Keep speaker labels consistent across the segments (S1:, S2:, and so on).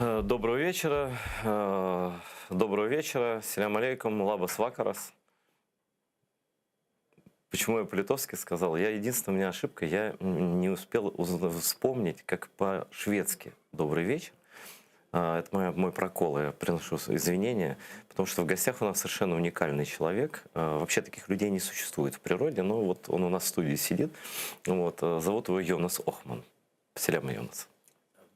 S1: Доброго вечера. Доброго вечера. Селям алейкум. Лабас вакарас. Почему я по-литовски сказал? Единственная у меня ошибка, я не успел вспомнить, как по-шведски «добрый вечер». Это мой прокол, я приношу извинения, потому что в гостях у нас совершенно уникальный человек. Вообще таких людей не существует в природе, но вот он у нас в студии сидит. Вот, зовут его Йонас Охман. Селям Йонас.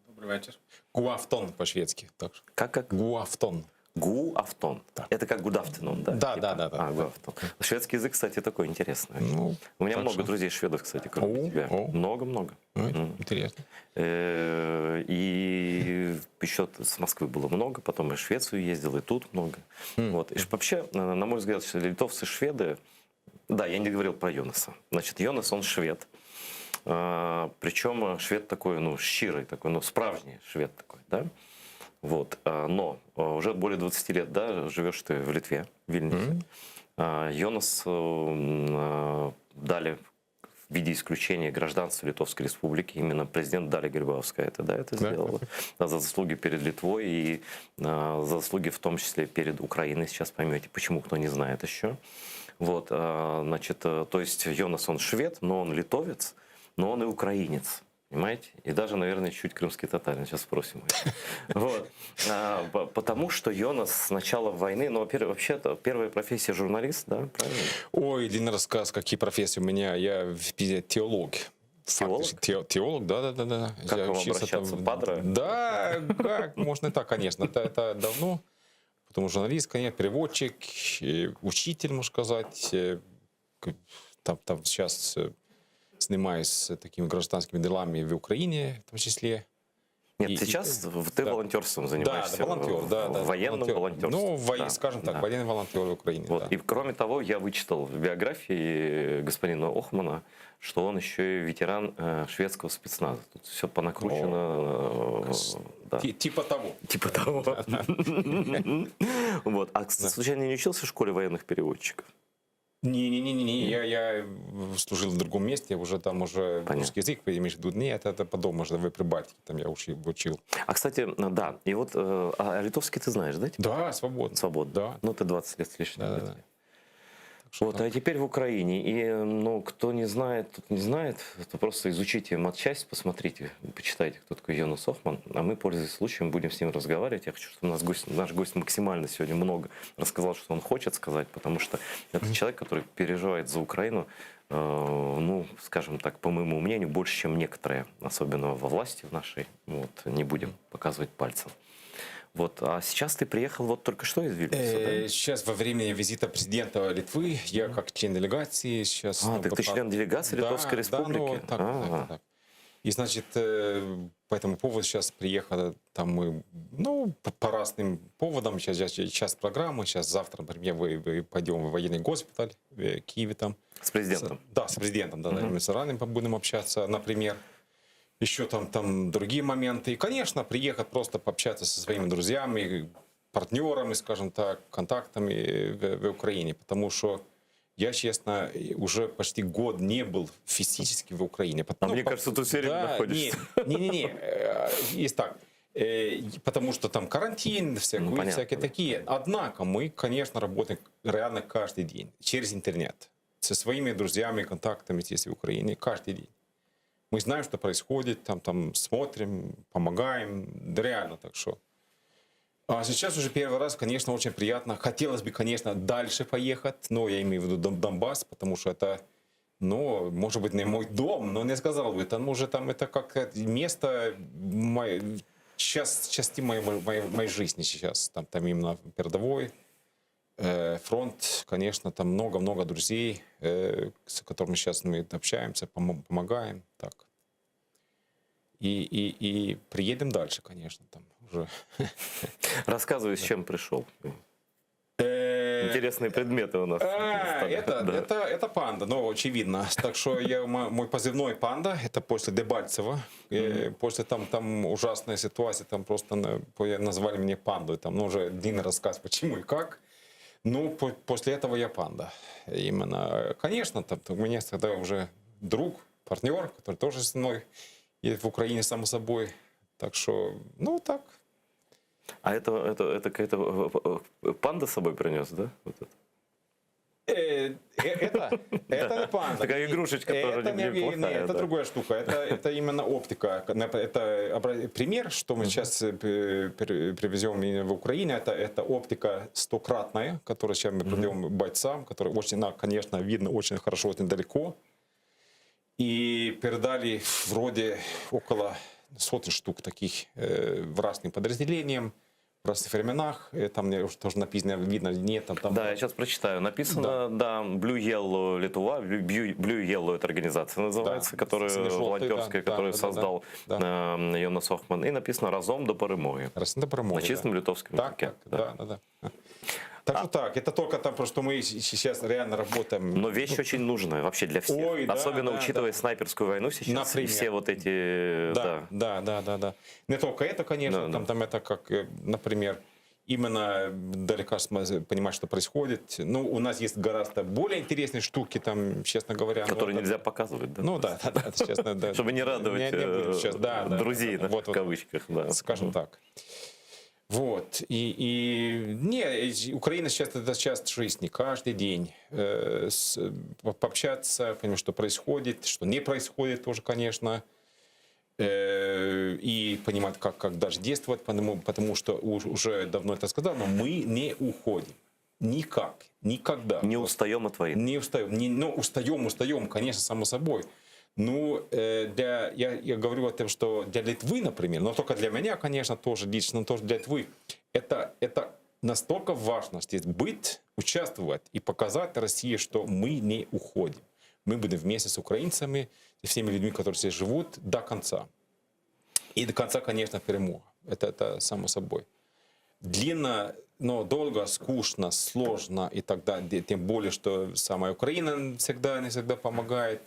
S2: Добрый вечер. Гуафтон по-шведски.
S1: Как?
S2: Гуафтон.
S1: Гуафтон.
S2: Да.
S1: Это как good afternoon, да?
S2: Да,
S1: типа?
S2: да.
S1: Гуафтон. Шведский язык, кстати, такой интересный.
S2: Ну,
S1: У меня много
S2: что?
S1: друзей шведов, кстати, кроме тебя. Много-много.
S2: Интересно.
S1: И еще с Москвы было много, потом и в Швецию ездил, и тут много. Вот. И вообще, на мой взгляд, что литовцы, шведы... Да, я не говорил про Йонаса. Значит, Йонас, он швед. Причем швед такой, щирый такой, справжний швед такой, да? Вот. Но уже более 20 лет, да, живешь ты в Литве, в Вильнюсе. Йонас дали в виде исключения гражданства Литовской Республики. Именно президент Даля Грибауская это сделала. За заслуги перед Литвой и за заслуги в том числе перед Украиной. Сейчас поймете, почему, кто не знает еще. Вот, значит, то есть Йонас, он швед, но он литовец, но он и украинец. Понимаете? И даже, наверное, чуть крымский татарин. Сейчас спросим. Вот. Потому что Йонас с начала войны, вообще-то первая профессия журналист, да, правильно?
S2: Ой, длинный рассказ, какие профессии у меня. Я теолог.
S1: Теолог?
S2: Теолог, да.
S1: Как вам обращаться, падре?
S2: Да, как, можно и так, конечно. Это давно. Потом журналист, конечно, переводчик, учитель, можно сказать. Там сейчас... занимаюсь такими гражданскими делами в Украине, в том числе.
S1: Нет, сейчас ты волонтерством занимаешься.
S2: Да, волонтер, да.
S1: Военным волонтерством.
S2: Ну, скажем так, военный волонтер в Украине.
S1: Вот.
S2: Да.
S1: И кроме того, я вычитал в биографии господина Охмана, что он еще и ветеран шведского спецназа. Тут все понакручено. Да.
S2: Типа того.
S1: Типа того. Вот. А, случайно не учился в школе военных переводчиков?
S2: Не. Я служил в другом месте, там уже русский язык, имеешь в виду, нет, это потом, может, в Прибалтике, там я учил.
S1: А, кстати, да, и вот, литовский ты знаешь, да?
S2: Да, свободно.
S1: Свободно.
S2: Да.
S1: Ну, ты 20 лет с лишним.
S2: Да.
S1: Вот, а теперь в Украине. И, кто не знает, тот не знает, то просто изучите матчасть, посмотрите, почитайте, кто такой Йонас Охман. А мы, пользуясь случаем, будем с ним разговаривать. Я хочу, чтобы наш гость максимально сегодня много рассказал, что он хочет сказать, потому что это человек, который переживает за Украину, скажем так, по моему мнению, больше, чем некоторые, особенно во власти в нашей. Вот, не будем показывать пальцем. Вот, а сейчас ты приехал вот только что из Вильнюса, да?
S2: Сейчас во время визита президента Литвы, я как член делегации сейчас...
S1: так ты член делегации Литовской Республики?
S2: Да, так. И, значит, по этому поводу сейчас приехали, там мы, по разным поводам, сейчас программы, сейчас завтра, например, мы пойдем в военный госпиталь в Киеве там.
S1: С президентом?
S2: Да, с президентом, да, мы с ранним будем общаться, например. Еще там другие моменты. И, конечно, приехать просто пообщаться со своими друзьями, партнерами, скажем так, контактами в Украине. Потому что я, честно, уже почти год не был физически в Украине.
S1: Мне кажется, ты все время находишься.
S2: Не. Есть так. Потому что там карантин, всякие такие. Однако мы, конечно, работаем реально каждый день через интернет. Со своими друзьями, контактами здесь в Украине каждый день. Мы знаем, что происходит, там смотрим, помогаем, да реально так что. А сейчас уже первый раз, конечно, очень приятно. Хотелось бы, конечно, дальше поехать, но я имею в виду Донбасс, потому что это, может быть, не мой дом, но не сказал бы, это как место, части моей жизни сейчас, там именно передовой. Фронт, конечно, там много-много друзей, с которыми сейчас мы общаемся, помогаем, так. И приедем дальше, конечно, там уже.
S1: Рассказывай, с чем пришел. Интересные предметы у нас.
S2: Это панда, очевидно. Так что мой позывной панда, это после Дебальцева. После там ужасная ситуация, там просто назвали меня пандой. Там уже длинный рассказ, почему и как. После этого я панда. Именно, конечно, у меня тогда уже друг, партнер, который тоже со мной едет в Украине, само собой. Так что, так.
S1: А это какая-то панда с собой принес, да? Вот это.
S2: Это не панда.
S1: Такая игрушечка тоже неплохая.
S2: Это
S1: да.
S2: другая штука. Это именно оптика. Это пример, что мы сейчас привезем именно в Украину. Это оптика стократная, которую сейчас мы продаем бойцам, которая очень, конечно, видно очень хорошо, очень далеко. И передали вроде около сотни штук таких в разным подразделениям. В разных временах, там мне уже тоже написано, видно, нет, там.
S1: Да, я сейчас прочитаю. Написано, да, Blue Yellow Литва, Blue Yellow это организация называется, которая волонтерская, которую создал Йонас Охман. И написано «Разом до перемоги».
S2: Разом до перемоги.
S1: На чистом литовском языке.
S2: Да. Так что так, это только там, просто мы сейчас реально работаем.
S1: Но вещь очень нужная вообще для всех.
S2: Ой, да,
S1: особенно
S2: да,
S1: учитывая снайперскую войну сейчас.
S2: Например.
S1: И все вот эти...
S2: Да. Не только это, конечно, там это как, например, именно далеко понимать, что происходит. Ну, у нас есть гораздо более интересные штуки, там, честно говоря.
S1: Которые нельзя показывать, да?
S2: Ну да, честно, да.
S1: Чтобы не радовать друзей, в кавычках.
S2: Скажем так. Вот. Не, Украина сейчас это часть жизни, каждый день. Пообщаться, понимать, что происходит, что не происходит тоже, конечно. И понимать, как даже действовать, потому что уже давно это сказал, но мы не уходим. Никак. Никогда.
S1: Не устаем от войны.
S2: Не устаем. Ну, устаем, конечно, само собой. Ну, я говорю о том, что для Литвы, например, но только для меня, конечно, тоже лично, но тоже для Литвы, это настолько важно здесь быть, участвовать и показать России, что мы не уходим. Мы будем вместе с украинцами и всеми людьми, которые здесь живут, до конца. И до конца, конечно, перемога. Это само собой. Длинно, но долго, скучно, сложно и так далее. Тем более, что сама Украина не всегда помогает.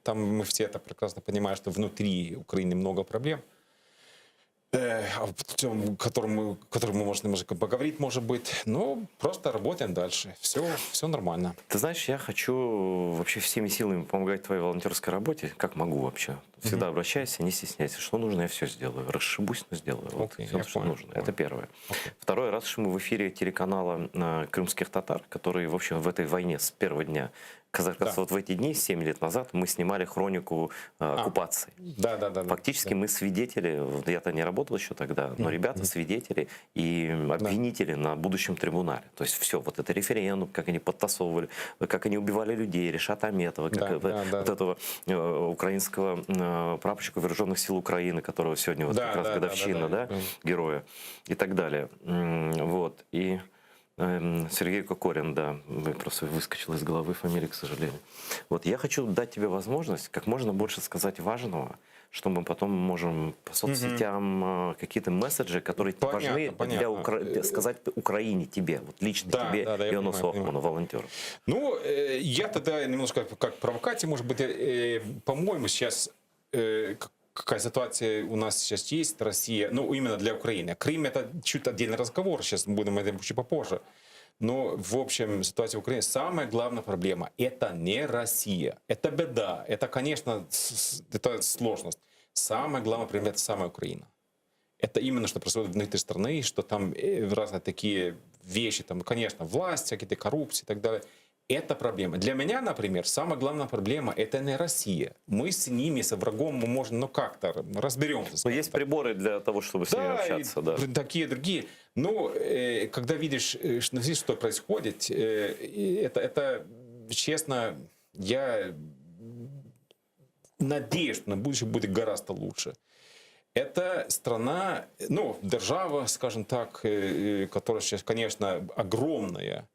S2: Там мы все это прекрасно понимаем, что внутри Украины много проблем, о котором мы можем немножко поговорить, может быть. Но просто работаем дальше. Все нормально.
S1: Ты знаешь, я хочу вообще всеми силами помогать твоей волонтерской работе, как могу вообще. Всегда обращайся, не стесняйся. Что нужно, я все сделаю. Расшибусь, но сделаю. Вот все, что нужно. Это первое. Второе, раз уж мы в эфире телеканала крымских татар, которые, в общем, в этой войне с первого дня, вот в эти дни, 7 лет назад, мы снимали хронику оккупации.
S2: Да.
S1: Фактически мы свидетели, я-то не работал еще тогда, но ребята свидетели и обвинители на будущем трибунале. То есть все, вот это референдум, как они подтасовывали, как они убивали людей, Решата Аметова, вот этого украинского прапорщика Вооруженных сил Украины, которого сегодня вот как раз годовщина, героя и так далее. Вот. И Сергей Кокорин, да, просто выскочил из головы фамилия, к сожалению. Вот я хочу дать тебе возможность как можно больше сказать важного, что мы потом можем по соцсетям какие-то месседжи, которые важны для сказать Украине, тебе, вот лично тебе, Йонасу Охману, волонтеру.
S2: Ну, я тогда немножко как провокация, может быть, по-моему, сейчас какая ситуация у нас сейчас есть, Россия, ну, именно для Украины. Крым — это чуть отдельный разговор, сейчас будем об этом чуть попозже. Но, в общем, ситуация в Украине, самая главная проблема — это не Россия. Это беда, это, конечно, это сложность. Самая главная проблема — это сама Украина. Это именно, что происходит внутри страны, что там разные такие вещи, там, конечно, власть, какие-то коррупции и так далее. Это проблема. Для меня, например, самая главная проблема — это не Россия. Мы с ними, с врагом, мы можем, ну, как-то разберемся.
S1: Но есть приборы для того, чтобы с ними общаться. Да,
S2: такие другие. Но когда видишь, что происходит, это, честно, я надеюсь, что на будущее будет гораздо лучше. Это страна, ну, держава, скажем так, которая сейчас, конечно, огромная.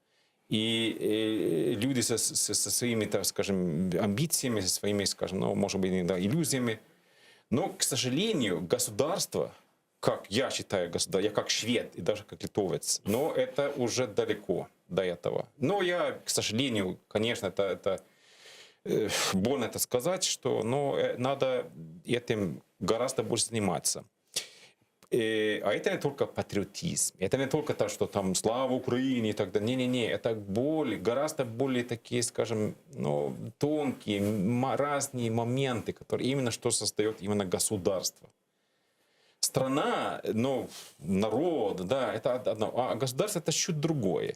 S2: И люди со своими, так скажем, амбициями, со своими, скажем, ну, может быть, иногда иллюзиями. Но, к сожалению, государство, как я считаю, я как швед и даже как литовец, но это уже далеко до этого. Но я, к сожалению, конечно, это больно это сказать, что надо этим гораздо больше заниматься. А это не только патриотизм, это не только то, что там слава Украине и так далее. Не-не-не, это гораздо более такие, скажем, ну, тонкие, разные моменты, которые именно что создает именно государство. страна, ну, народ, да, это одно, а государство это чуть другое.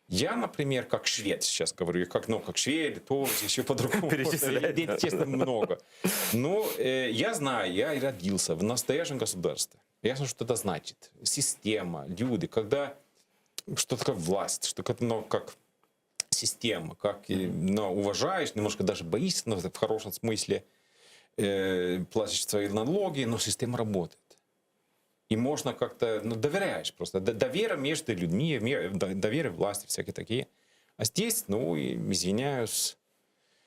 S2: Я, например, как швед сейчас говорю, как швед, литовец, еще по-другому. Идей, честно, много. Но я знаю, я и родился в настоящем государстве. Я знаю, что это значит. Система, люди, когда что такое власть, что это, ну, как система, как ну, уважаешь, немножко даже боишься, но в хорошем смысле, платишь свои налоги, но система работает. И можно как-то, ну, доверяешь просто. Доверие между людьми, доверие власти, всякие такие. А здесь, ну, извиняюсь.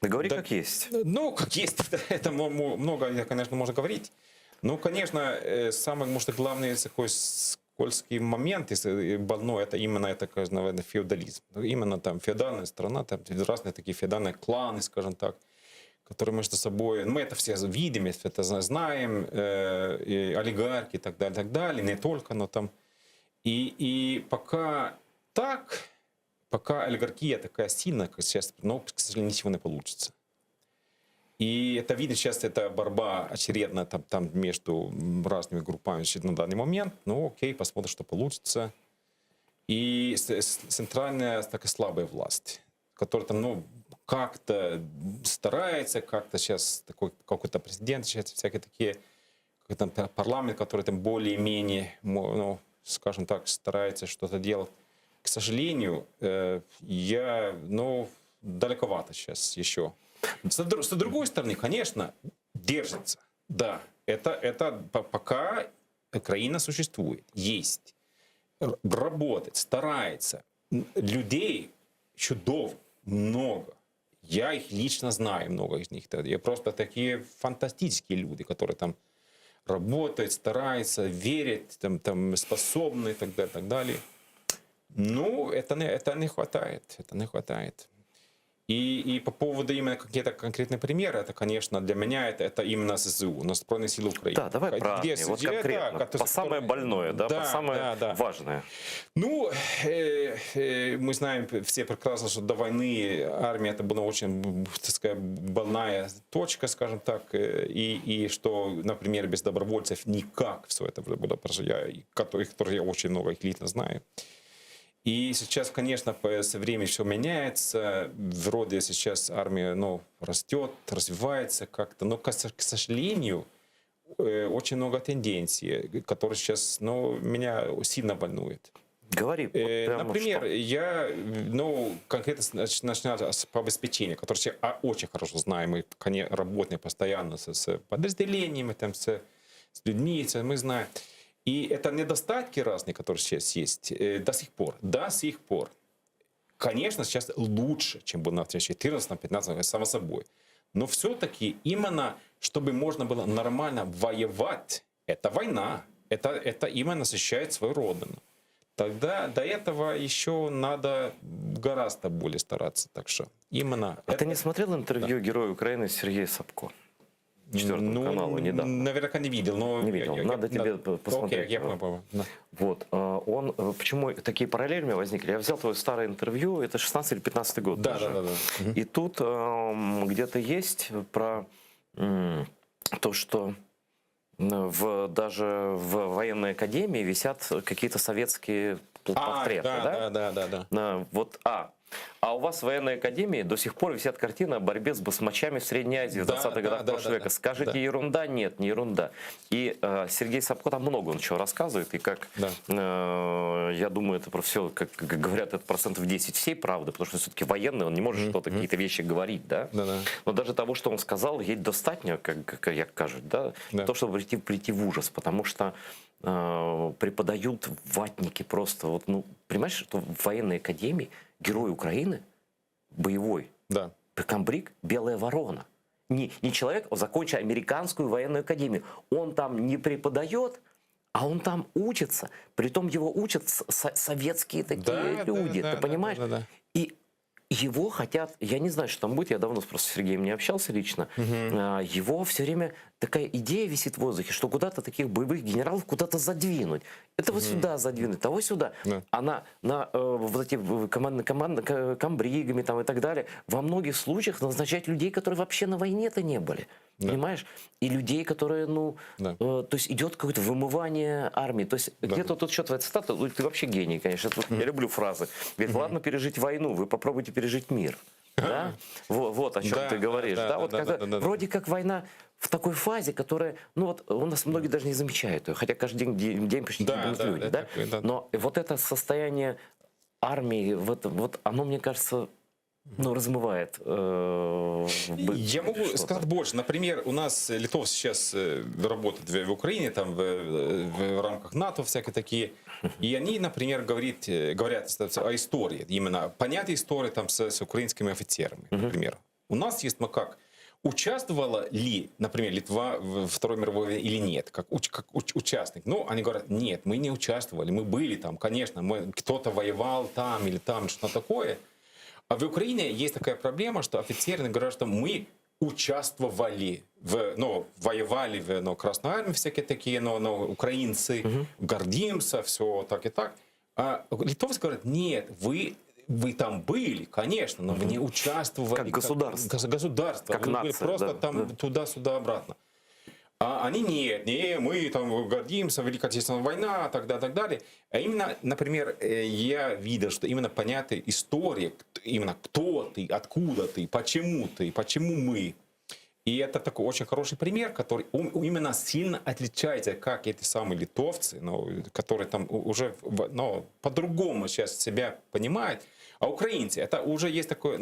S1: Да говори как есть.
S2: Ну, как есть. Это много, конечно, можно говорить. Ну, конечно, самый, может, главный такой скользкий момент, если больной, это именно, это, наверное, феодализм. Именно там феодальная страна, там разные такие феодальные кланы, скажем так, которые между собой, мы это все видим, это знаем, олигархи и так далее, не только, но там. И пока так, пока олигархия такая сильная, как сейчас, но, к сожалению, ничего не получится. И это видно сейчас, это борьба очередная там между разными группами на данный момент. Ну, окей, посмотрим, что получится. И центральная такая слабая власть, которая там, ну, как-то старается, как-то сейчас такой какой-то президент, сейчас всякие такие, какой-то парламент, который там более-менее, ну, скажем так, старается что-то делать. К сожалению, ну, далековато сейчас еще. С другой стороны, конечно, держится. Да, это пока Украина существует, есть, работает, старается. Людей чудов много. Я их лично знаю, много из них. Я просто такие фантастические люди, которые там работают, стараются, верят, там способны и так далее. Ну, это не хватает. Это не хватает. И по поводу именно какие-то конкретные примеры, это, конечно, для меня это именно СЗУ, но Збройные силы Украины.
S1: Да, давай про армию, вот конкретно,
S2: да,
S1: по самое больное, да, по самое важное.
S2: Ну, мы знаем все прекрасно, что до войны армия это была очень, так сказать, больная точка, скажем так, и что, например, без добровольцев никак все это было прожить, которых я очень много их лично знаю. И сейчас, конечно, со временем все меняется. Вроде сейчас армия, ну, растет, развивается как-то. Но, к сожалению, очень много тенденций, которые сейчас, ну, меня сильно волнуют.
S1: Говори.
S2: Например, я, ну, конкретно начинаю по обеспечению, которое я очень хорошо знаю. Мы работаем постоянно с подразделениями, там, с людьми, мы знаем. И это недостатки разные, которые сейчас есть, до сих пор. Конечно, сейчас лучше, чем было на 2014-2015, само собой. Но все-таки именно, чтобы можно было нормально воевать, это война. Это именно защищает свою родину. Тогда до этого еще надо гораздо более стараться. Так что именно...
S1: Ты не смотрел интервью героя Украины Сергея Сапко? 4 каналу недавно.
S2: Наверняка не видел. Но
S1: не видел. Надо тебе посмотреть.
S2: Окей, я понял.
S1: Вот. Он, почему такие параллели у меня возникли? Я взял твое старое интервью, это 16 или 15 год.
S2: Да.
S1: И тут где-то есть про то, что даже в военной академии висят какие-то советские портреты.
S2: Да.
S1: Вот, а у вас в военной академии до сих пор висят картины о борьбе с басмачами в Средней Азии в 20-х годах прошлого века. Скажите, ерунда? Нет, не ерунда. И Сергей Сапко там много он чего рассказывает, и как, я думаю, это про все, как говорят, это 10% всей правды, потому что все-таки военный, он не может что-то, какие-то вещи говорить, да? Но даже того, что он сказал, есть достатньо, как кажут, да? То, чтобы прийти в ужас, потому что преподают ватники просто. Вот, ну, понимаешь, что в военной академии герой Украины, боевой, комбриг, белая ворона. Не человек, закончил американскую военную академию. Он там не преподает, а он там учится. Притом его учат советские такие люди. Ты понимаешь? И его хотят, я не знаю, что там будет, я давно просто с Сергеем не общался лично, его все время такая идея висит в воздухе, что куда-то таких боевых генералов куда-то задвинуть. Этого сюда задвинуть, того сюда. А вот эти комбригами там и так далее, во многих случаях назначать людей, которые вообще на войне-то не были. Понимаешь? И людей, которые, то есть идет какое-то вымывание армии. То есть где-то тут еще твоя цитата, ты вообще гений, конечно. Я люблю фразы. Говорит, ладно пережить войну, вы попробуйте пережить мир. Да? Вот о чем ты говоришь. Вроде как война в такой фазе, которая, у нас многие даже не замечают ее, хотя каждый день почти гибнут люди. Но вот это состояние армии, вот оно, мне кажется, размывает.
S2: Я могу сказать больше. Например, у нас литовцы сейчас работают в Украине, там в рамках НАТО всякие такие. И они, например, говорят о истории, именно понятие истории там с украинскими офицерами, например. У нас есть как участвовала ли, например, Литва в Второй мировой войне или нет, как участник. Ну, они говорят, нет, мы не участвовали, мы были там, конечно, кто-то воевал там или там, что-то такое. А в Украине есть такая проблема, что офицеры говорят, что мы участвовали, воевали в Красной Армии, всякие такие, но украинцы, гордимся, все так и так. А литовцы говорят, нет, вы там были, конечно, но вы не участвовали.
S1: Как государство.
S2: Государство.
S1: Как
S2: вы
S1: нация,
S2: были просто там туда-сюда, обратно. А они нет, мы там гордимся, Великая Отечественная война, так далее. А именно, например, я видел, что именно понятие истории, именно кто ты, откуда ты, почему мы. И это такой очень хороший пример, который именно сильно отличается, как эти самые литовцы, которые там уже по-другому сейчас себя понимают. А украинцы, это уже есть такой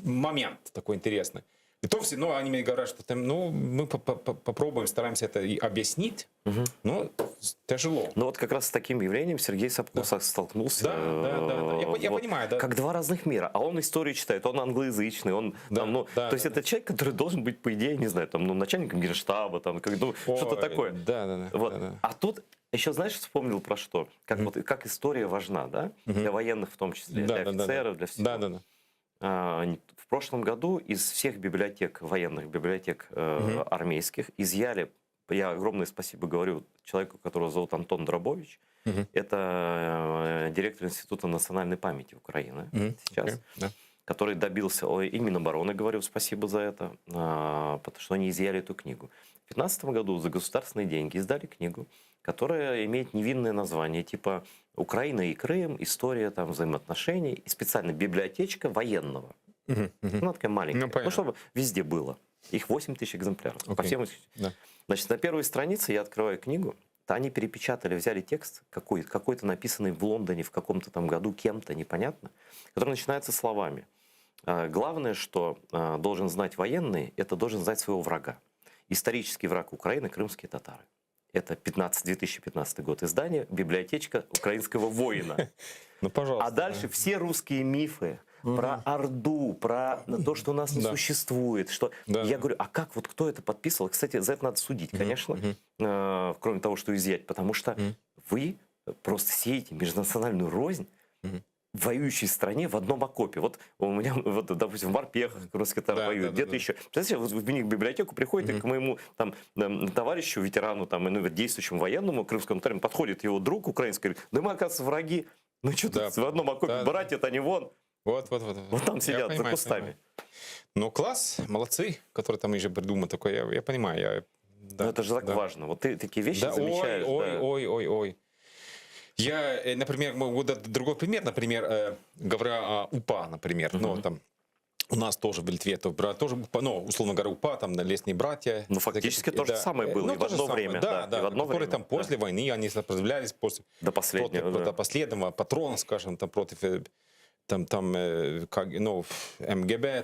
S2: момент такой интересный. Литовцы, они мне говорят, что там, мы попробуем, стараемся это и объяснить, но тяжело.
S1: Ну вот как раз с таким явлением Сергей Собко столкнулся.
S2: Да. Я понимаю, да.
S1: Как два разных мира. А он историю читает, он англоязычный, то есть это человек, который должен быть, по идее, не знаю, начальником генштаба, что-то такое.
S2: Да.
S1: А тут еще, знаешь, вспомнил про что? Как история важна, да? Для военных в том числе, для офицеров, для всего.
S2: Да.
S1: В прошлом году из всех библиотек, военных библиотек армейских изъяли, я огромное спасибо говорю человеку, которого зовут Антон Дробович, это директор Института национальной памяти Украины сейчас, который добился, и Минобороны, говорю спасибо за это, потому что они изъяли эту книгу. В 2015 году за государственные деньги издали книгу, которая имеет невинное название, типа «Украина и Крым. История взаимоотношений». И специально библиотечка военного. Она такая маленькая. Чтобы везде было. Их 8 тысяч экземпляров. По всем. Значит, на первой странице я открываю книгу. Они перепечатали, взяли текст какой-то написанный в Лондоне в каком-то там году кем-то, непонятно, который начинается словами. Главное, что должен знать военный, это должен знать своего врага. Исторический враг Украины — крымские татары. Это 2015 год издания, библиотечка украинского воина.
S2: Пожалуйста.
S1: А дальше все русские мифы про Орду, про то, что у нас не существует. Я говорю, а кто это подписывал? Кстати, за это надо судить, конечно, кроме того, что изъять, потому что вы просто сеете межнациональную рознь в воюющей стране в одном окопе. Вот у меня, допустим, в морпехах крымские татары воюют, где-то еще. Представляете, в библиотеку приходит и к моему товарищу, ветерану, действующему военному крымскому татарину, подходит его друг украинский, говорит, да мы, оказывается, враги. Ну что тут в одном окопе, братья-то они вон.
S2: Вот
S1: там сидят за кустами.
S2: Класс, молодцы, которые там уже придумали такое, я понимаю.
S1: Но это же так важно. Вот ты такие вещи замечаешь.
S2: Ой. Я, например, могу дать другой пример, например, говоря о УПА, например, у нас тоже в Литве, тоже, условно говоря, УПА, там, лесные братья.
S1: Фактически то же самое было и в одно время.
S2: Да, которые там после войны, они сопротивлялись
S1: до
S2: последнего патрона, скажем, там, против МГБ,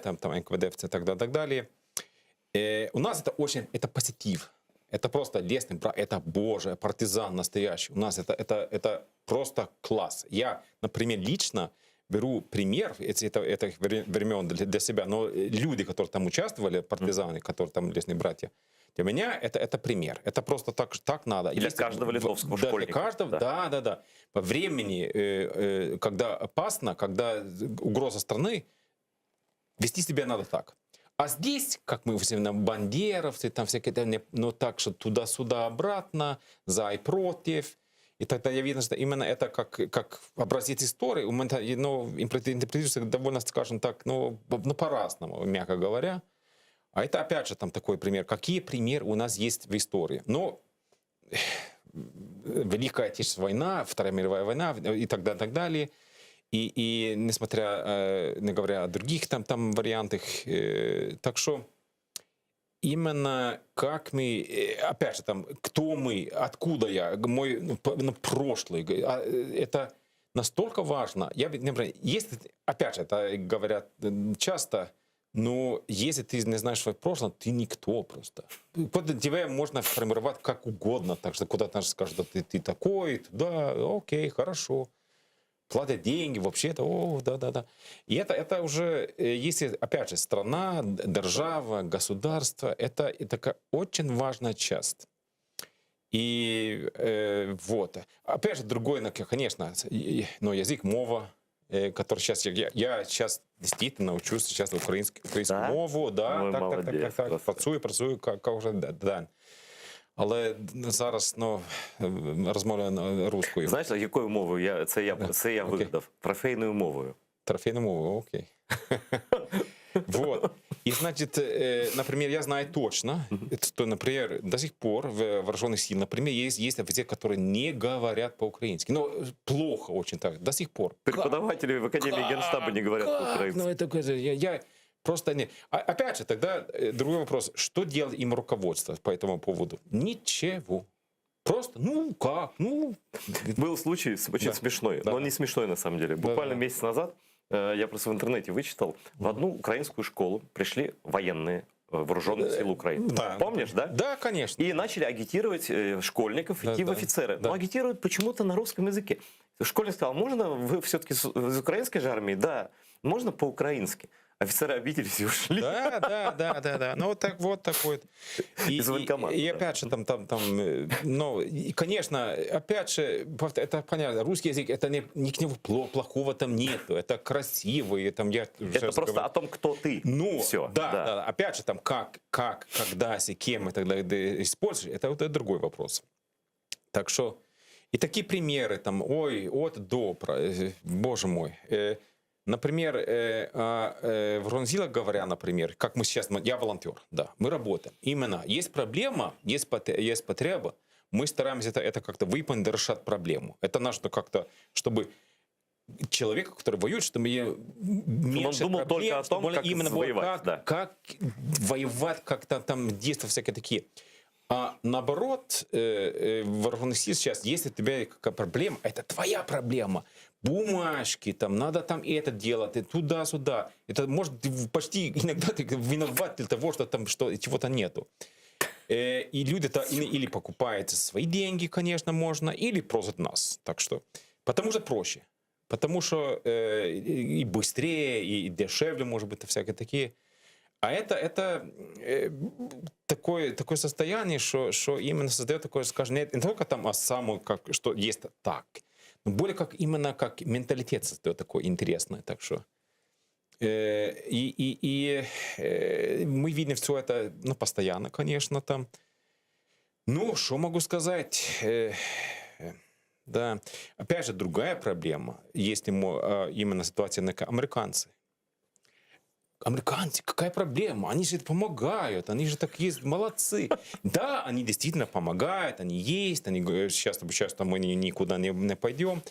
S2: НКВД и так далее. У нас это позитив. Это просто лесный брат, это боже, партизан настоящий. У нас это просто класс. Я, например, лично беру пример этих времен для себя, но люди, которые там участвовали, партизаны, которые там лесные братья, для меня это пример. Это просто так надо.
S1: И для каждого литовского школьника.
S2: Для каждого, да. По времени, когда опасно, когда угроза страны, вести себя надо так. А здесь, как мы все бандеровцы, там всякие, так что туда-сюда, обратно, за и против. И тогда я видно, что именно это как образец истории, интерпретируется довольно, скажем так, по-разному, мягко говоря. А это, опять же, там такой пример. Какие примеры у нас есть в истории? Ну, Великая Отечественная война, Вторая мировая война и так далее. И несмотря, не говоря о других там вариантах, так что именно как мы, опять же, там, кто мы, откуда я, мой прошлый, это настолько важно. Я, например, если, опять же, это говорят часто, но если ты не знаешь свое прошлое, ты никто просто. Тебя можно формировать как угодно, так что куда-то скажут, что ты такой, да, окей, хорошо. Платят деньги, вообще-то, да. И это уже, если, опять же, страна, держава, государство, это такая очень важная часть. И вот. Опять же, другой, конечно, но язык, мова, который сейчас, я сейчас действительно учусь сейчас українську мову, да, так, працюю, як вже, да. Але зараз, розмовляю руською.
S1: Знаєш, якою мовою? Це я вигадав. Трофейною мовою.
S2: Трофейную мову, окей. Вот. И, значит, например, я знаю точно, что, например, до сих пор в вооруженных силах, например, есть офицеры, которые не говорят по-украински. Но плохо очень так, до сих пор.
S1: Преподаватели в Академии Генштаба не говорят по-украински.
S2: Ну, это я просто не... Опять же, тогда другой вопрос. Что делает им руководство по этому поводу? Ничего. Просто,
S1: Был случай очень смешной, но не смешной на самом деле. Буквально месяц назад я просто в интернете вычитал, в одну украинскую школу пришли военные вооруженных сил Украины.
S2: Да.
S1: Помнишь, да?
S2: Да, конечно.
S1: И начали агитировать школьников идти в офицеры. Но агитируют почему-то на русском языке. Школьник сказал, можно вы все-таки из украинской же армии? Да. Можно по-украински? Офицеры обиделись и ушли.
S2: Да. Ну, вот такой. И опять же, и, конечно, опять же, это понятно, русский язык, это не к нему плохого там нету, это красивый.
S1: Это просто о том, кто ты.
S2: Ну,
S1: все.
S2: Да. Опять же, там, как, когда, с кем и так далее используешь, это другой вопрос. Так что, и такие примеры, там, от до, боже мой. Например, в вооруженных говоря, например, как мы сейчас, я волонтер, да, мы работаем. Именно, есть проблема, есть потреба, мы стараемся это как-то выполнить, решать проблему. Это нужно как-то, чтобы человек, который воюет, чтобы меньше
S1: он думал
S2: проблем,
S1: только о том, как
S2: именно
S1: воевать,
S2: как воевать, как-то там действия всякие такие. А наоборот, в вооруженных силах сейчас, если у тебя какая проблема, это твоя проблема. Бумажки, там надо там это делать, туда-сюда. Это может почти иногда ты виноват для того, что там чего-то нету. И люди-то или покупают свои деньги, конечно, можно, или просят нас. Так что, потому что проще. Потому что и быстрее, и дешевле, может быть, всякие такие. А это такое состояние, что именно создает такое, скажем, не только там, а само, что есть так, но более как именно как менталитет создает такой интересный. Так что мы видим все это постоянно, конечно, там. Ну, что могу сказать? Да. Опять же, другая проблема, если именно ситуация на американцы. Американцы, какая проблема? Они же помогают, они же так есть, молодцы. Да, они действительно помогают, они есть, они говорят, сейчас мы никуда не пойдем,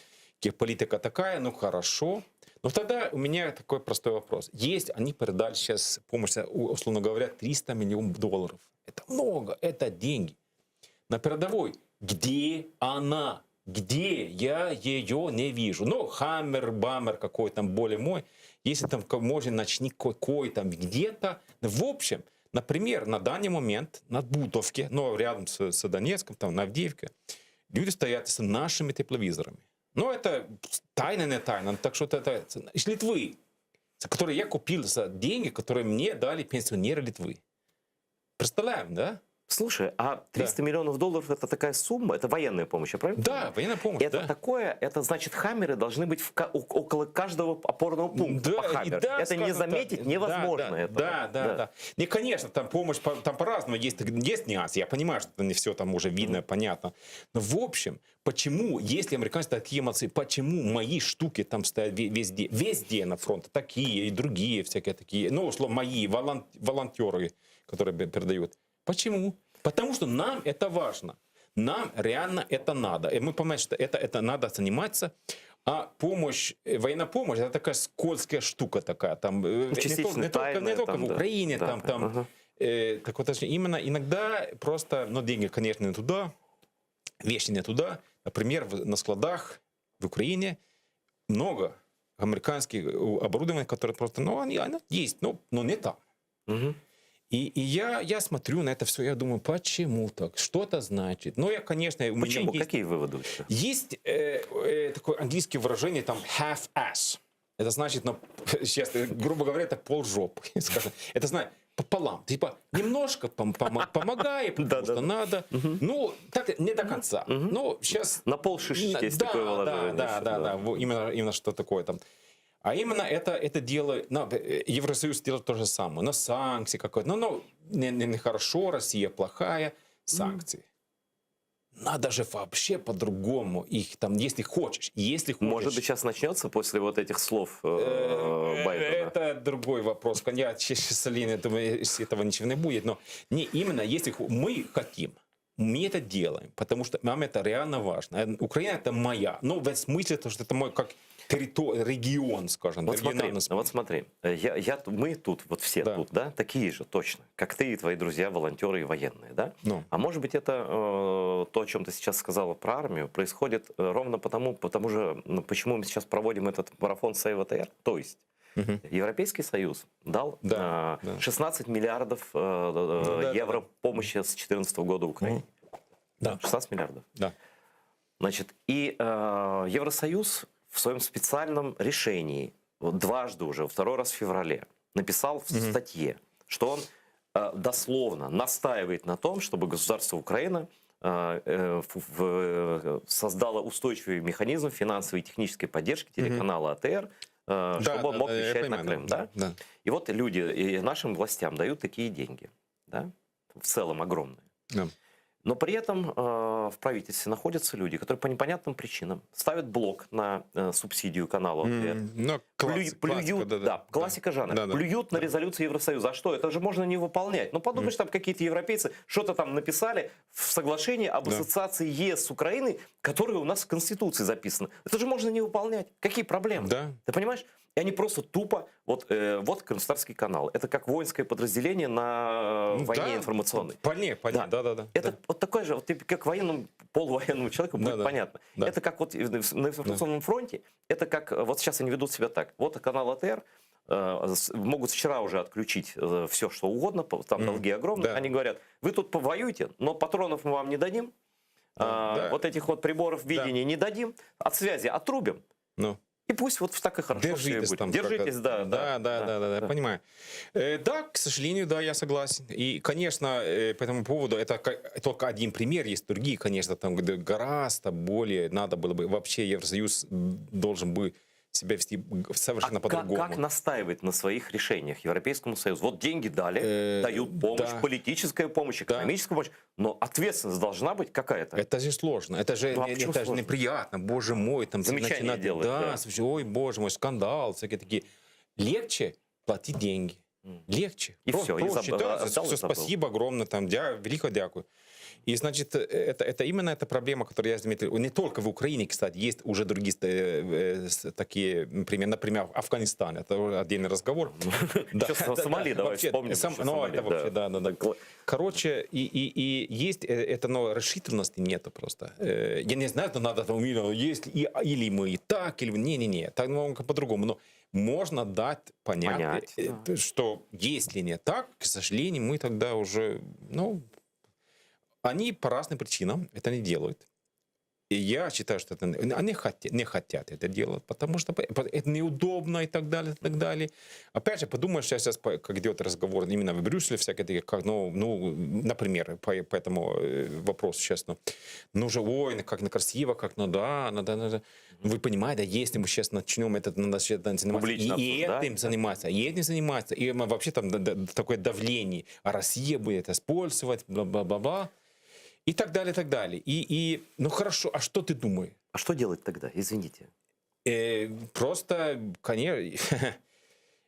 S2: политика такая, ну хорошо. Но тогда у меня такой простой вопрос. Есть, они передали сейчас помощь, условно говоря, $300 миллионов. Это много, это деньги. На передовой, где она? Где? Я ее не вижу. Ну, хаммер-баммер какой там более мой. Если там, может, ночник какой там где-то. В общем, например, на данный момент на Бутовке, ну, рядом с Донецком, там, на Авдеевке, люди стоят с нашими тепловизорами. Ну, это тайна, не тайна. Так что это из Литвы, которые я купил за деньги, которые мне дали пенсионеры Литвы. Представляем, да?
S1: Слушай, а $300 миллионов это такая сумма? Это военная помощь, я правильно понимаю?
S2: Да, военная помощь,
S1: это такое, это значит, хаммеры должны быть около каждого опорного пункта по хаммеру. Это не заметить невозможно.
S2: Да. Не, конечно, там помощь там по-разному, есть нюансы. Я понимаю, что не все там уже видно, понятно. Но в общем, почему, если американцы такие молодцы, почему мои штуки там стоят везде на фронте, такие и другие всякие такие, ну, условно, мои волонтеры, которые передают. Почему? Потому что нам это важно. Нам реально это надо. И мы понимаем, что это надо заниматься. А помощь, военная помощь, это такая скользкая штука такая. Там, не только в Украине. Так вот, именно иногда просто, деньги, конечно, не туда, вещи не туда. Например, на складах в Украине много американских оборудований, которые просто, оно есть, но не там. И я смотрю на это все, я думаю, почему так? Что это значит? Конечно, у
S1: почему?
S2: меня есть...
S1: Какие выводы?
S2: Есть такое английское выражение, там, half-ass. Это значит, сейчас, грубо говоря, это полжопы. Это значит, пополам. Типа, немножко помогай, потому что надо. Так не до конца. Сейчас...
S1: На полшишечки есть такое выражение.
S2: Да. Именно что такое там. А именно это делает, Евросоюз делает то же самое. Но санкции какой-то, нехорошо, Россия плохая, санкции. Надо же вообще по-другому их там, если хочешь.
S1: Может быть, сейчас начнется после вот этих слов Байдена?
S2: Это другой вопрос. Я, к сожалению, думаю, этого ничего не будет. Но именно если мы хотим, мы это делаем, потому что нам это реально важно. Украина это моя. В смысле, что это мой как регион, скажем.
S1: Вот смотри, мы тут, вот все тут, да, такие же точно, как ты и твои друзья, волонтеры и военные, да? А может быть, это то, о чем ты сейчас сказала про армию, происходит ровно потому же, почему мы сейчас проводим этот марафон Save ATR, то есть Европейский Союз дал 16 миллиардов евро помощи с 2014 года Украине. 16 миллиардов. Значит, и Евросоюз в своем специальном решении, дважды уже, второй раз в феврале, написал в статье, что он дословно настаивает на том, чтобы государство Украина создало устойчивый механизм финансовой и технической поддержки телеканала АТР, чтобы он мог вещать на Крым. И вот люди и нашим властям дают такие деньги, в целом огромные. Но при этом в правительстве находятся люди, которые по непонятным причинам ставят блок на субсидию каналу АТР. Классика жанра. Плюют на резолюцию Евросоюза. А что? Это же можно не выполнять. Подумаешь, там какие-то европейцы что-то там написали в соглашении об ассоциации ЕС с Украиной, которое у нас в Конституции записано. Это же можно не выполнять. Какие проблемы? Ты понимаешь? И они просто тупо... Вот Крымстарский канал. Это как воинское подразделение на войне информационной.
S2: Понятно. Да.
S1: Это вот такое же, как военному, полувоенному человеку будет понятно. Это как вот на информационном фронте, это как... Вот сейчас они ведут себя так. Вот канал АТР могут вчера уже отключить все, что угодно, там долги огромные. Они говорят, вы тут повоюете, но патронов мы вам не дадим, вот этих вот приборов видения не дадим, от связи отрубим. И пусть вот так и хорошо. Держитесь,
S2: да, понимаю. Да, к сожалению, я согласен. И, конечно, по этому поводу, это только один пример, есть другие, конечно, там, где гораздо более надо было бы, вообще Евросоюз должен бы себя вести совершенно по-другому.
S1: Как настаивать на своих решениях Европейскому Союзу? Вот деньги дали, дают помощь, политическая помощь, экономическая помощь, но ответственность должна быть какая-то.
S2: Это же сложно, это же неприятно, боже мой. Там
S1: замечания делать.
S2: Ой, боже мой, скандал, всякие такие. Легче платить деньги. Легче.
S1: И все.
S2: Все, спасибо огромное, велико дякую. И, значит, это именно эта проблема, которую я заметил. Не только в Украине, кстати, есть уже другие такие, например, Афганистан. Это отдельный разговор.
S1: Сомали, давай вспомним.
S2: Это вообще, да. Короче, и есть это, но решительности нету просто. Я не знаю, что надо там, есть или мы и так, или не, так много по-другому. Но можно дать понять, что если не так, к сожалению, мы тогда уже, они по разным причинам это не делают. И я считаю, что они не хотят это делать, потому что это неудобно и так далее, и так далее. Опять же, подумаешь, сейчас, как идет разговор именно в Брюсселе, всякие такие, как, например, по этому вопросу сейчас, ой, как некрасиво, как, надо. Вы понимаете, если мы сейчас начнем это, надо заниматься, и этим заниматься, и этим заниматься, и вообще там такое давление, а Россия будет использовать, бла-бла-бла-бла. И так далее, и так далее. Хорошо, а что ты думаешь?
S1: А что делать тогда? Извините.
S2: Просто, конечно,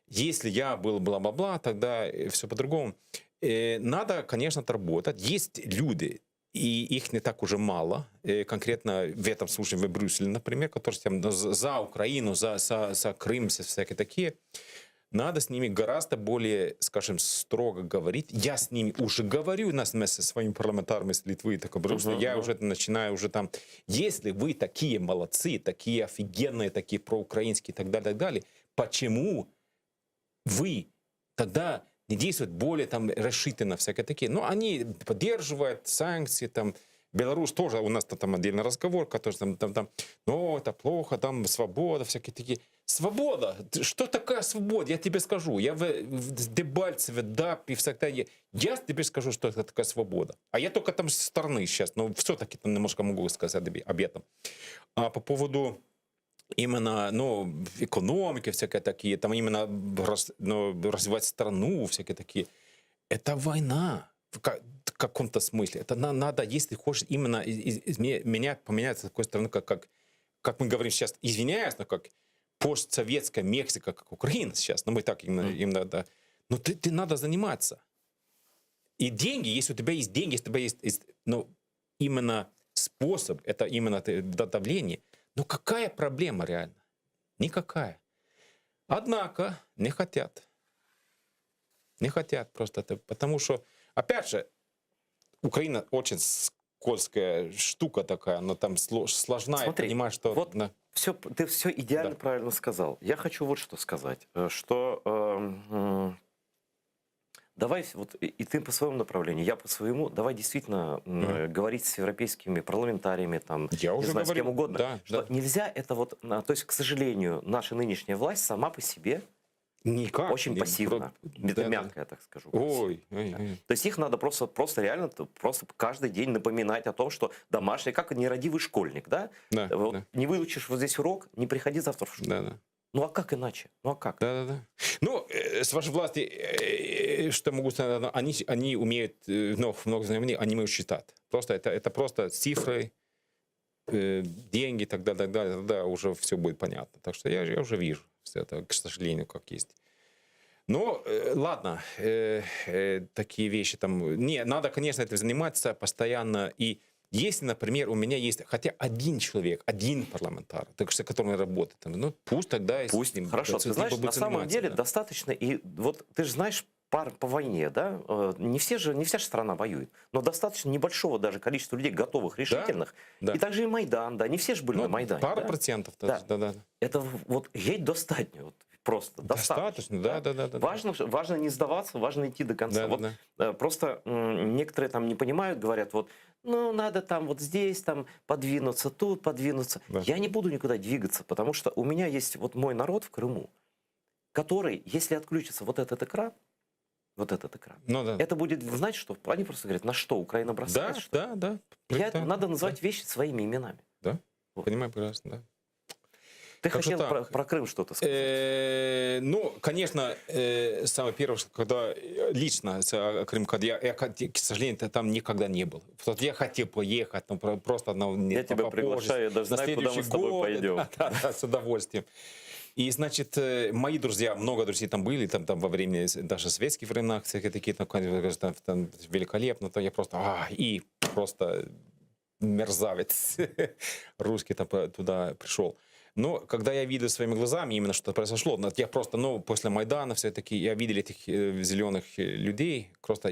S2: если я был бла-бла-бла, тогда все по-другому. надо, конечно, отработать. Есть люди, и их не так уже мало, конкретно в этом случае в Брюсселе, например, которые там за Украину, за Крым, всякие такие. Надо с ними гораздо более, скажем, строго говорить. Я с ними уже говорю, нас вместе со своими парламентарами с Литвы, так Брюсселя, я уже начинаю уже там, если вы такие молодцы, такие офигенные, такие проукраинские и так далее, почему вы тогда не действуют более там решительно, всякие такие? Ну, они поддерживают санкции, там, Беларусь тоже, у нас там отдельный разговор, который там, ну, это плохо, там свобода, всякие такие. Свобода? Что такое свобода? Я тебе скажу. Я в Дебальцеве, ДАП и всякое. Я тебе скажу, что это такая свобода. А я только там с стороны сейчас, но все-таки там немножко могу сказать об этом. А по поводу именно, ну, экономики всякие такие, там именно развивать страну всякие такие. Это война. В каком-то смысле. Это надо, если хочешь именно поменять с такой стороны, как мы говорим сейчас, извиняюсь, но как постсоветская Мексика, как Украина сейчас, но мы так именно да. Но ты надо заниматься. И деньги, если у тебя есть деньги, если у тебя есть ну, именно способ, это именно давление, ну какая проблема реально? Никакая. Однако не хотят. Не хотят просто, потому что, опять же, Украина очень скользкая штука такая, но там сложная.
S1: Смотри,
S2: понимаешь, что...
S1: Вот
S2: да.
S1: ты все идеально правильно сказал. Я хочу вот что сказать, что давай, вот и ты по своему направлению, я по своему, давай действительно говорить с европейскими парламентариями, там,
S2: я уже
S1: знаю, с кем угодно,
S2: да,
S1: что
S2: да.
S1: нельзя это вот, то есть, к сожалению, наша нынешняя власть сама по себе
S2: никак.
S1: очень пассивно, мягко я так скажу.
S2: Ой.
S1: То есть их надо просто реально просто каждый день напоминать о том, что домашний, как нерадивый школьник, да? Вот,
S2: да.
S1: Не выучишь вот здесь урок, не приходи завтра в школу.
S2: Да.
S1: Ну а как иначе? Ну а как?
S2: Да. Ну, с вашей власти, что могу сказать, они умеют, ну, много знаний, они умеют считать. Просто это просто цифры, деньги и так далее, тогда уже все будет понятно. Так что я уже вижу все это, к сожалению, как есть. Ну, ладно, такие вещи там... Не, надо, конечно, этим заниматься постоянно. И если, например, у меня есть хотя один человек, один парламентар, с которым я работаю, ну пусть тогда...
S1: Пусть, хорошо. Ты знаешь, на самом деле достаточно... И вот ты же знаешь, по войне, да, не вся же страна воюет, но достаточно небольшого даже количества людей, готовых, решительных.
S2: Да.
S1: И также и Майдан, да, не все же были на Майдане.
S2: Пара процентов. Да.
S1: Это вот геть достатньо, вот, просто достаточно.
S2: Да.
S1: Важно не сдаваться, важно идти до конца. Просто некоторые там не понимают, говорят, вот, ну, надо там вот здесь там подвинуться, тут подвинуться.
S2: Да.
S1: Я не буду никуда двигаться, потому что у меня есть вот мой народ в Крыму, который, если отключится вот этот экран, это будет значить, что они просто говорят, на что Украина бросает?
S2: Да.
S1: Надо называть вещи своими именами.
S2: Да, вот. Понимаю прекрасно, да.
S1: Ты хотел про Крым что-то сказать?
S2: Ну, конечно, самое первое, что когда лично Крым, я, к сожалению, там никогда не был. Я хотел поехать, но просто...
S1: Я тебя приглашаю, я даже знаю, куда мы с тобой пойдем.
S2: Да, с удовольствием. И, значит, мои друзья, много друзей там были, там во время, даже советских времен, всякие такие, там великолепно, то я просто мерзавец русский там туда пришел. Но когда я видел своими глазами именно, что произошло, я просто, после Майдана все-таки, я видел этих зеленых людей, просто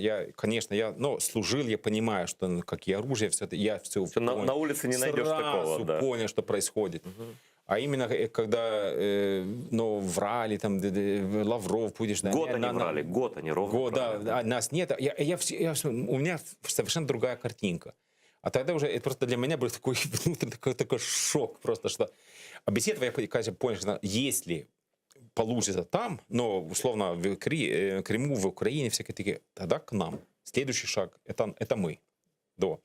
S2: служил, я понимаю, что какие оружия, все это, я все понял.
S1: На улице не найдешь такого, да.
S2: Понял, что происходит. А именно, когда врали, там, Лавров, будешь...
S1: Год они врали, год они ровно врали.
S2: Да, нас нет. У меня совершенно другая картинка. А тогда уже это просто для меня был такой внутренний такой шок просто, что... А без этого я, конечно, понял, что если получится там, но условно в Крыму, в Украине, всякие такие, тогда к нам. Следующий шаг это мы. Да.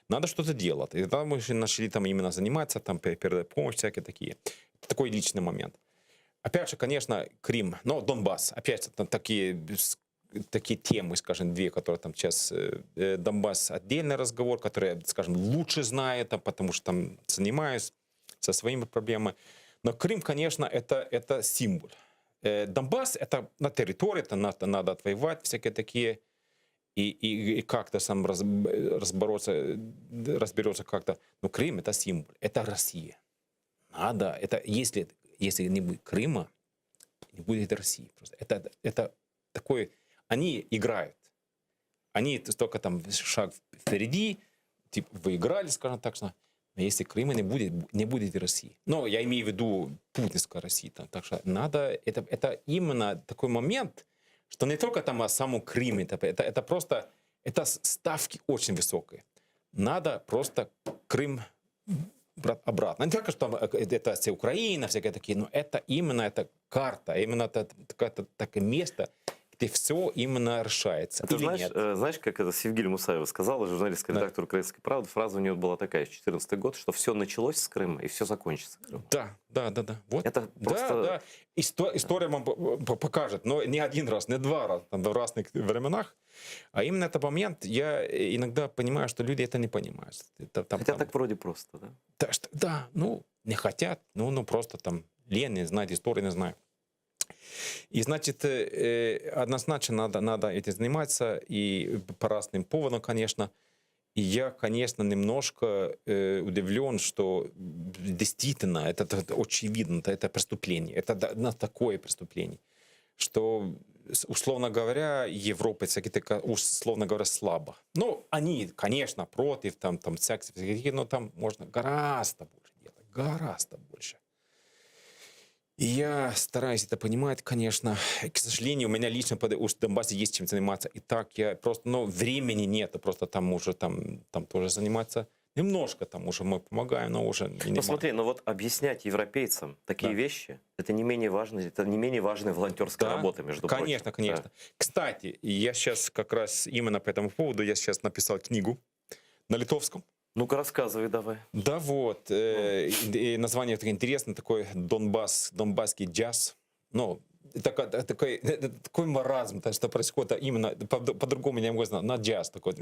S2: Надо что-то делать. И тогда мы начали там именно заниматься, там передать помощь, всякие такие. Это такой личный момент. Опять же, конечно, Крым, но Донбасс. Опять же, такие темы, скажем, две, которые там сейчас... Донбасс отдельный разговор, который я, скажем, лучше знаю, потому что там занимаюсь со своими проблемами. Но Крым, конечно, это символ. Донбасс — это на территории, это надо отвоевать, всякие такие. и как-то сам разберется как-то. Но Крым — это символ, это Россия. Надо, это если не будет Крыма, не будет России. Просто это такое, они играют. Они только там шаг впереди, типа выиграли, скажем так, что но если Крыма не будет и России. Но я имею в виду путинская Россия. Так что надо, это именно такой момент, что не только там о самом Крыме, это просто, это ставки очень высокие. Надо просто Крым обратно. Не только, что там это все Украина, всякие такие, но это именно эта карта, именно это такое место, где все именно решается.
S1: Ты знаешь, как это Севгиль Мусаева сказала, журналистский редактор «Украинской правды», фраза у него была такая, 2014 год, что все началось с Крыма и все закончится Крымом.
S2: Да. Вот.
S1: Это просто...
S2: Да. История вам покажет, но не один раз, не два раза, там, в разных временах. А именно этот момент, я иногда понимаю, что люди это не понимают.
S1: Хотя так вроде просто, да?
S2: Да, не хотят, просто там лень, не знают, истории не знают. И, значит, однозначно надо этим заниматься, и по разным поводам, конечно. И я, конечно, немножко удивлен, что действительно, это очевидно, это преступление, это такое преступление, что, условно говоря, Европа, условно говоря, слабо. Ну, они, конечно, против, там всякие, но там можно гораздо больше делать, гораздо больше. И я стараюсь это понимать, конечно. К сожалению, у меня лично в Донбассе есть чем заниматься. И так я просто, времени нет, просто там уже там тоже заниматься. Немножко там уже мы помогаем, но уже не.
S1: Посмотри, вот объяснять европейцам такие вещи, это не менее важная волонтерская работа, между прочим.
S2: Конечно. Да. Кстати, я сейчас как раз именно по этому поводу, я сейчас написал книгу на литовском.
S1: Ну-ка, рассказывай давай.
S2: Да вот, название такое интересное, такой донбасский джаз. Такой маразм, что происходит именно, по-другому не могу знать, на джаз такой.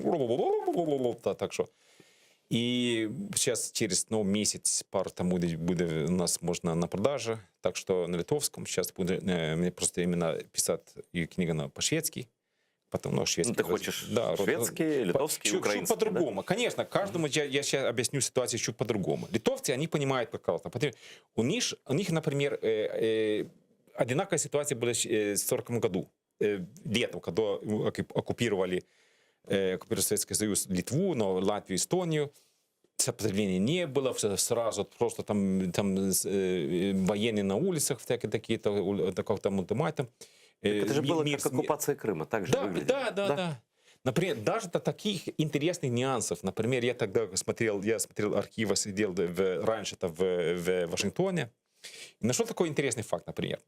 S2: Так что. И сейчас через месяц, пару там будет у нас можно на продаже, так что на литовском. Сейчас буду мне просто именно писать и книга по-шведски. Потом, шведский.
S1: Ты хочешь шведский, литовский, украинский?
S2: Чуть по-другому. Да? Конечно, каждому я сейчас объясню ситуацию чуть по-другому. Литовцы, они понимают прекрасно. У них, например, одинаковая ситуация была в 1940 году. Летом, когда оккупировали Советский Союз Литву, но Латвию, Эстонию. Сопротивления не было, сразу просто там военные на улицах, всякие такие, там ультиматум.
S1: Это же было как оккупация Крыма, так же выглядело.
S2: Да. Например, даже до таких интересных нюансов. Например, я тогда смотрел архивы, сидел раньше в Вашингтоне, и нашел такой интересный факт, например,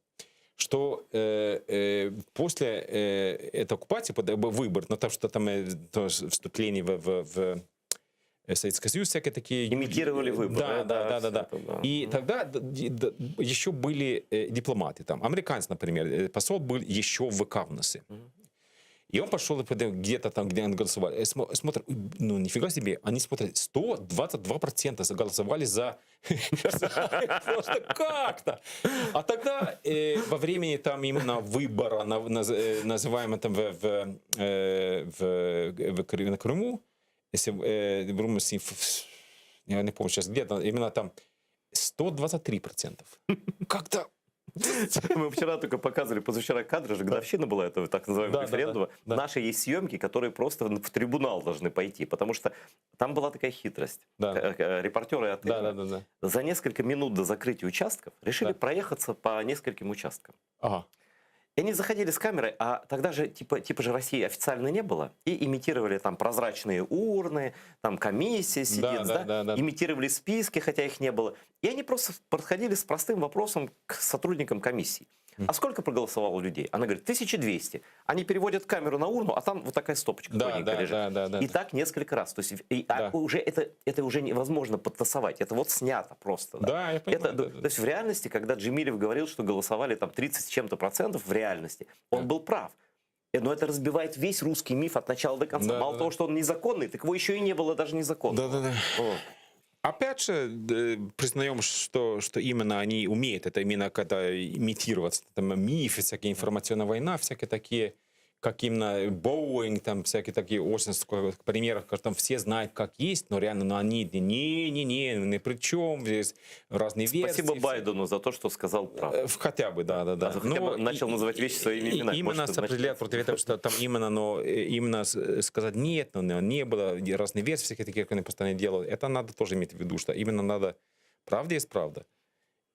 S2: что после этой оккупации, выбор, то, что там вступление в Советский Союз, всякие такие...
S1: Имитировали выборы.
S2: Да. И тогда еще были дипломаты. Там, американец, например, посол был еще в Кавнасе. И он пошел где-то там, где он голосовал. Смотрит, нифига себе, они смотрят, 122% заголосовали за... Просто как-то! А тогда во времени там именно выбора, называемого там на Крыму, если я не помню сейчас где-то, именно там 123%. Как-то...
S1: Мы вчера только показывали, позавчера кадры же, годовщина была этого так называемого референдума.
S2: Да.
S1: Наши есть съемки, которые просто в трибунал должны пойти, потому что там была такая хитрость.
S2: Да.
S1: Репортеры за несколько минут до закрытия участков решили проехаться по нескольким участкам.
S2: Ага.
S1: И они заходили с камерой, а тогда же типа же России официально не было, и имитировали там прозрачные урны, там комиссия сидит, имитировали списки, хотя их не было. И они просто подходили с простым вопросом к сотрудникам комиссии. А сколько проголосовало людей? Она говорит, 1200. Они переводят камеру на урну, а там вот такая стопочка лежит. И так несколько раз. То есть уже это уже невозможно подтасовать. Это вот снято просто.
S2: Да, я понимаю.
S1: То есть в реальности, когда Джемилев говорил, что голосовали там 30 с чем-то процентов в реальности, он был прав. Но это разбивает весь русский миф от начала до конца. Мало того, что он незаконный, так его еще и не было даже незаконным.
S2: Да. Опять же, признаем, что именно они умеют. Это именно когда имитировать там, мифы, всякие информационная война, всякие такие. как именно Boeing, там всякие такие очень примеров, как там все знают, как есть, но реально, но они ни при чем, здесь разные версии.
S1: Спасибо Байдену за то, что сказал правду.
S2: Хотя бы, да.
S1: Хотя бы начал называть вещи своими именами.
S2: Именно сопротивляться против этого, что там именно сказать нет, но не было, разные версии всякие такие, как они постоянно делают. Это надо тоже иметь в виду, что именно надо, правда есть правда.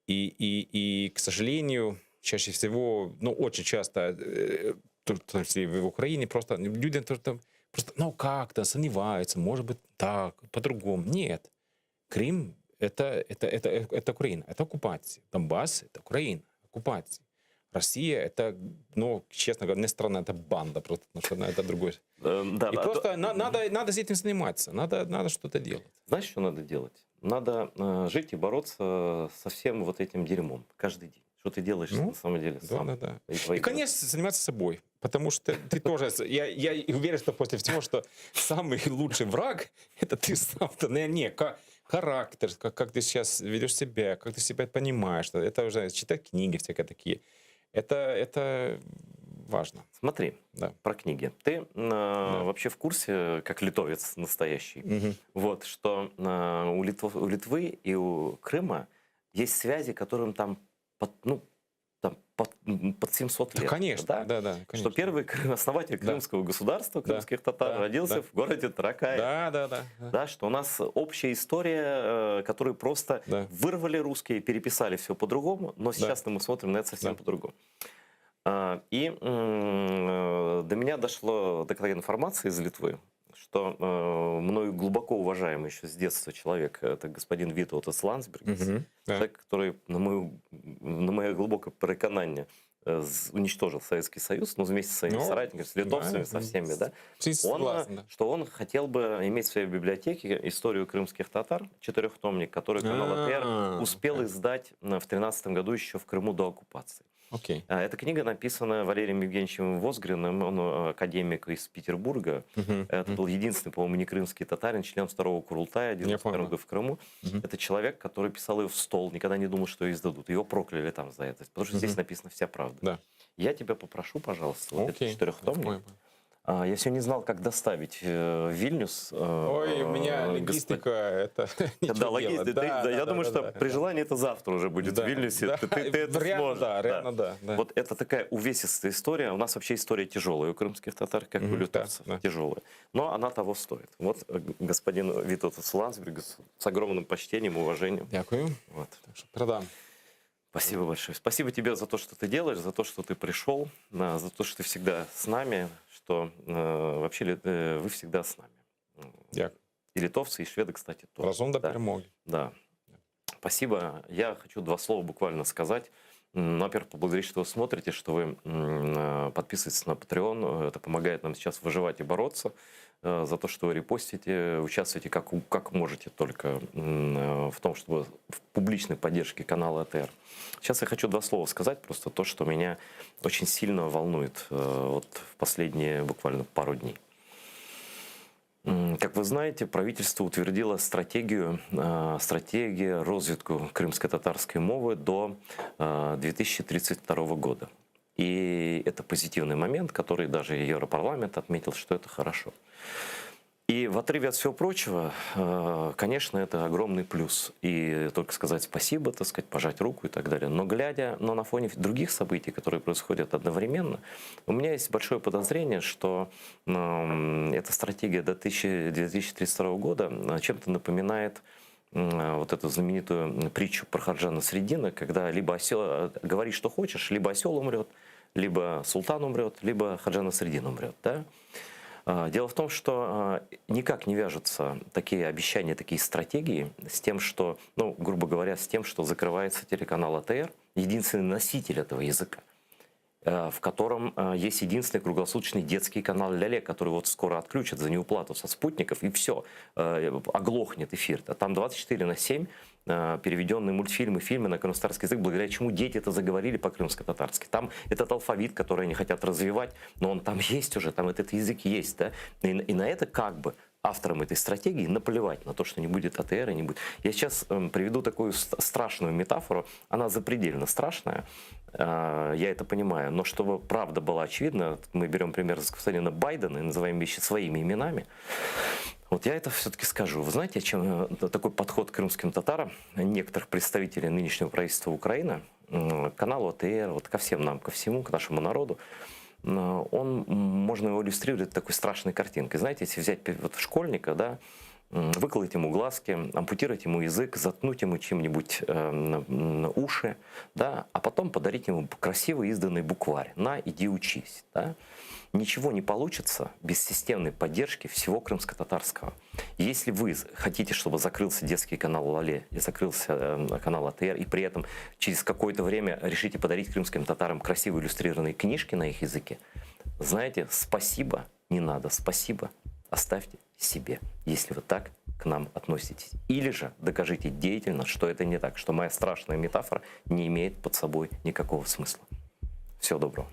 S2: И к сожалению, чаще всего, ну, очень часто, в Украине просто люди просто, ну, как-то сомневаются, может быть, так, по-другому. Нет. Крым это Украина, это оккупация. Донбасс — это Украина, оккупация. Россия — это, ну, честно говоря, не страна, это банда, просто, потому что это другое.
S1: Да,
S2: и просто надо этим заниматься, надо что-то делать.
S1: Знаешь, что надо делать? Надо жить и бороться со всем вот этим дерьмом каждый день. Что ты делаешь на самом деле сам.
S2: Да. И, конечно, заниматься собой. Потому что ты тоже... Я уверен, что после всего, что самый лучший враг — это ты сам. Характер, как ты сейчас ведешь себя, как ты себя понимаешь. Это уже читать книги всякие такие. Это важно.
S1: Смотри, про книги. Ты вообще в курсе, как литовец настоящий, вот, что у Литвы и у Крыма есть связи, которым там под 700 лет.
S2: Да, конечно, да, конечно.
S1: Что первый основатель крымского государства, крымских татар, родился в городе Таракае. Да, что у нас общая история, которую просто вырвали русские, переписали все по-другому, но сейчас мы смотрим на это совсем по-другому. И до меня дошла такая информация из Литвы, что мною глубоко уважаемый еще с детства человек, это господин Витаутас Ландсбергис, человек, который, на мое глубокое переконание, уничтожил Советский Союз, но вместе со своими соратниками, с литовцами, со всеми, да, что он хотел бы иметь в своей библиотеке историю крымских татар, 4-томник, который канал АТР успел издать в 2013 году еще в Крыму до оккупации. Эта книга написана Валерием Евгеньевичем Возгриным, он академик из Петербурга. Это был единственный, по-моему, не крымский татарин, член второго Курултая, 92 года в Крыму. Это человек, который писал ее в стол, никогда не думал, что ее издадут. Его прокляли там за это, потому что здесь написана вся правда. Я тебя попрошу, пожалуйста, вот этот 4-томник. Я все не знал, как доставить в Вильнюс.
S2: Ой, у меня логистика, это
S1: я думаю, что при желании это завтра уже будет в Вильнюсе. Ты это сможешь.
S2: Да.
S1: Вот это такая увесистая история. У нас вообще история тяжелая у крымских татар, как у литовцев, тяжелая. Но она того стоит. Вот господин Витаутас Ландсбергис с огромным почтением и уважением.
S2: Дякую.
S1: Вот.
S2: Продам.
S1: Спасибо большое. Спасибо тебе за то, что ты делаешь, за то, что ты пришел, за то, что ты всегда с нами, что вообще вы всегда с нами.
S2: Дякую.
S1: И литовцы, и шведы, кстати, тоже.
S2: Разум до перемоги.
S1: Да. Спасибо. Я хочу 2 слова буквально сказать. Во-первых, поблагодарить, что вы смотрите, что вы подписываетесь на Patreon. Это помогает нам сейчас выживать и бороться. За то, что вы репостите, участвуете как можете только в том, чтобы в публичной поддержке канала АТР. Сейчас я хочу 2 слова сказать, просто то, что меня очень сильно волнует вот в последние буквально пару дней. Как вы знаете, правительство утвердило стратегию розвитку крымско-татарской мовы до 2032 года. И это позитивный момент, который даже Европарламент отметил, что это хорошо. И в отрыве от всего прочего, конечно, это огромный плюс. И только сказать спасибо, так сказать, пожать руку и так далее. Но глядя на фоне других событий, которые происходят одновременно, у меня есть большое подозрение, что эта стратегия до 2032 года чем-то напоминает вот эту знаменитую притчу про Хаджана Средина, когда либо осел, говори, что хочешь, либо осел умрет, либо султан умрет, либо Хаджан Насреддин умрет. Да? Дело в том, что никак не вяжутся такие обещания, такие стратегии с тем, что, ну, грубо говоря, с тем, что закрывается телеканал АТР, единственный носитель этого языка, в котором есть единственный круглосуточный детский канал «Ля-Ле», который вот скоро отключат за неуплату со спутников, и все, оглохнет эфир. Там 24/7 переведенные мультфильмы, фильмы на крымстатарский язык, благодаря чему дети это заговорили по-крымско-татарски. Там этот алфавит, который они хотят развивать, но он там есть уже, там этот язык есть. Да? И на это как бы авторам этой стратегии наплевать на то, что не будет АТР и не будет. Я сейчас приведу такую страшную метафору, она запредельно страшная, я это понимаю, но чтобы правда была очевидна, мы берем пример с господина Байдена и называем вещи своими именами. Вот я это все-таки скажу. Вы знаете, чем такой подход к крымским татарам некоторых представителей нынешнего правительства Украины, к каналу АТР, вот ко всем нам, ко всему, к нашему народу, можно его иллюстрировать такой страшной картинкой. Знаете, если взять вот школьника, да, выколоть ему глазки, ампутировать ему язык, заткнуть ему чем-нибудь уши, да, а потом подарить ему красивый изданный букварь. На, иди учись. Да. Ничего не получится без системной поддержки всего крымско-татарского. Если вы хотите, чтобы закрылся детский канал Лале и закрылся канал АТР, и при этом через какое-то время решите подарить крымским татарам красивые иллюстрированные книжки на их языке, знаете, спасибо не надо, спасибо оставьте себе, если вы так к нам относитесь. Или же докажите деятельно, что это не так, что моя страшная метафора не имеет под собой никакого смысла. Всего доброго.